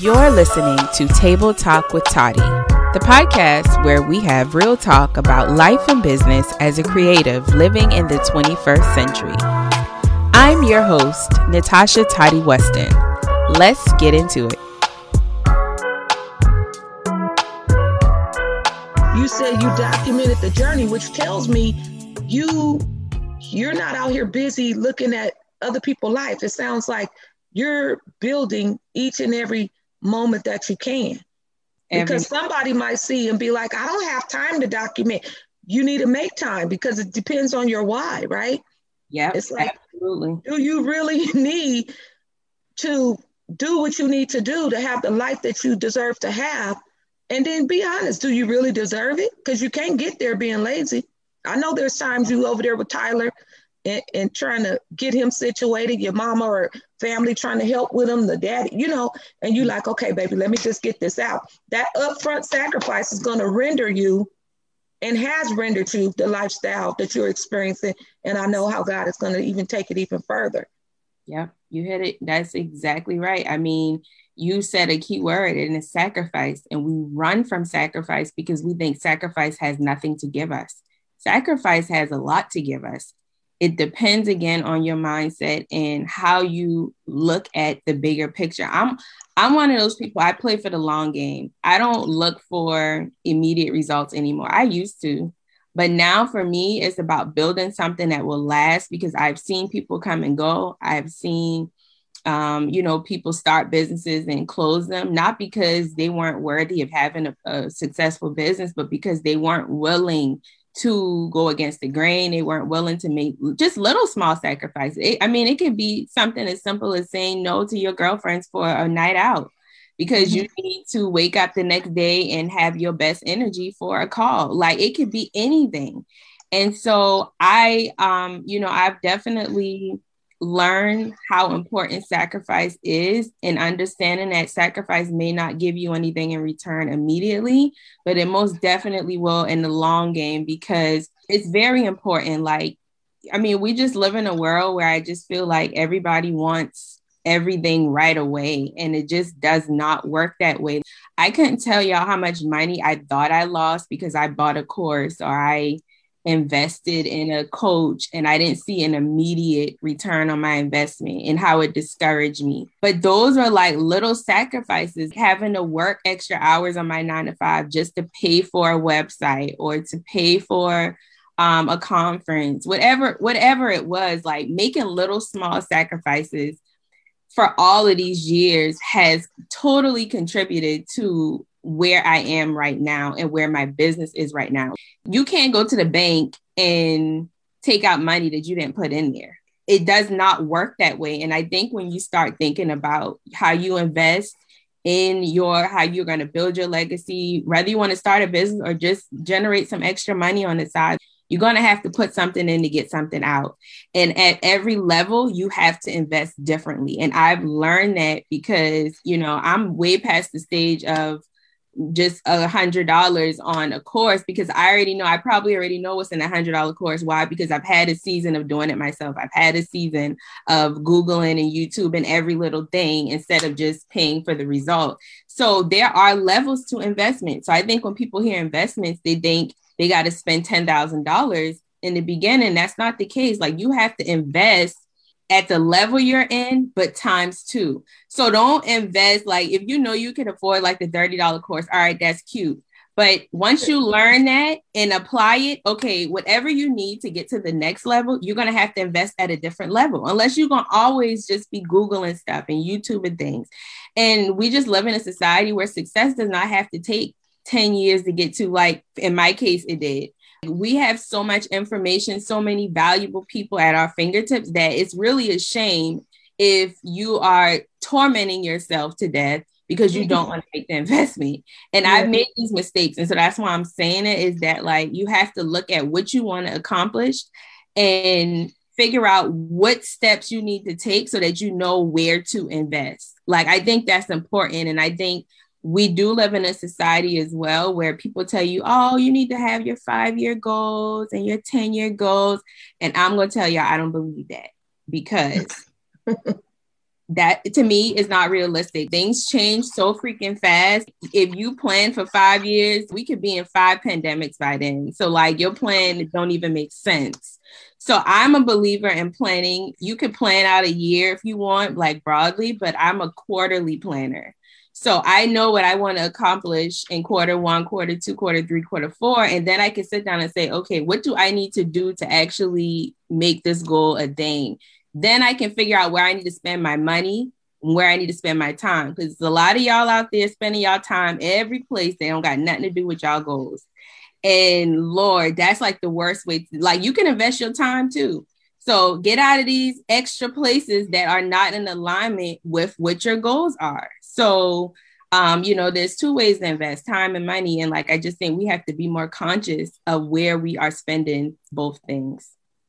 You're listening to Table Talk with Toddy, the podcast where we have real talk about life and business as a creative living in the 21st century. I'm your host, Natasha Toddy Weston. Let's get into it. You said you documented the journey, which tells me you're not out here busy looking at other people's life. It sounds like you're building each and every moment that you can. Because somebody might see and be like, I don't have time to document. You need to make time because it depends on your why, right? Yeah, it's like, absolutely. Do you really need to do what you need to do to have the life that you deserve to have? And then be honest, do you really deserve it? Because you can't get there being lazy. I know there's times you over there with Tyler and trying to get him situated, your mama or family trying to help with him, the daddy, and you like, okay, baby, let me just get this out. That upfront sacrifice is going to render you and has rendered you the lifestyle that you're experiencing. And I know how God is going to even take it even further. Yeah, you hit it. That's exactly right. I mean, you said a key word, and it's sacrifice. And we run from sacrifice because we think sacrifice has nothing to give us. Sacrifice has a lot to give us. It depends again on your mindset and how you look at the bigger picture. I'm one of those people, I play for the long game. I don't look for immediate results anymore. I used to, but now for me, it's about building something that will last because I've seen people come and go. I've seen, people start businesses and close them, not because they weren't worthy of having a successful business, but because they weren't willing to go against the grain. They weren't willing to make just little small sacrifices. It could be something as simple as saying no to your girlfriends for a night out because you need to wake up the next day and have your best energy for a call. Like it could be anything. And so I've definitely learned how important sacrifice is and understanding that sacrifice may not give you anything in return immediately, but it most definitely will in the long game because it's very important. We just live in a world where I just feel like everybody wants everything right away, and it just does not work that way. I couldn't tell y'all how much money I thought I lost because I bought a course or I invested in a coach and I didn't see an immediate return on my investment and how it discouraged me. But those are like little sacrifices, having to work extra hours on my 9 to 5 just to pay for a website or to pay for a conference, whatever it was, like making little small sacrifices for all of these years has totally contributed to where I am right now and where my business is right now. You can't go to the bank and take out money that you didn't put in there. It does not work that way. And I think when you start thinking about how you invest in how you're going to build your legacy, whether you want to start a business or just generate some extra money on the side, you're going to have to put something in to get something out. And at every level, you have to invest differently. And I've learned that because, I'm way past the stage of just $100 on a course because I probably already know what's in a $100 course. Why? Because I've had a season of doing it myself. I've had a season of Googling and YouTube and every little thing instead of just paying for the result. So there are levels to investment. So I think when people hear investments, they think they got to spend $10,000 in the beginning. That's not the case. Like you have to invest at the level you're in, but times 2. So don't invest, like if you can afford like the $30 course, all right, that's cute. But once you learn that and apply it, okay, whatever you need to get to the next level, you're going to have to invest at a different level, unless you're going to always just be Googling stuff and YouTube and things. And we just live in a society where success does not have to take 10 years to get to, like in my case, it did. We have so much information, so many valuable people at our fingertips that it's really a shame if you are tormenting yourself to death because you don't want to make the investment. And I've made these mistakes. And so that's why I'm saying it is that like you have to look at what you want to accomplish and figure out what steps you need to take so that you know where to invest. Like, I think that's important. And I think we do live in a society as well where people tell you, oh, you need to have your 5-year goals and your 10-year goals. And I'm going to tell you, I don't believe that because that to me is not realistic. Things change so freaking fast. If you plan for 5 years, we could be in 5 pandemics by then. So like your plan don't even make sense. So I'm a believer in planning. You could plan out a year if you want, like broadly, but I'm a quarterly planner. So I know what I want to accomplish in quarter 1, quarter 2, quarter 3, quarter 4. And then I can sit down and say, okay, what do I need to do to actually make this goal a thing? Then I can figure out where I need to spend my money and where I need to spend my time. Because a lot of y'all out there spending y'all time every place. They don't got nothing to do with y'all goals. And Lord, that's like the worst way to, like, you can invest your time too. So get out of these extra places that are not in alignment with what your goals are. So, there's two ways to invest time and money. And like, I just think we have to be more conscious of where we are spending both things.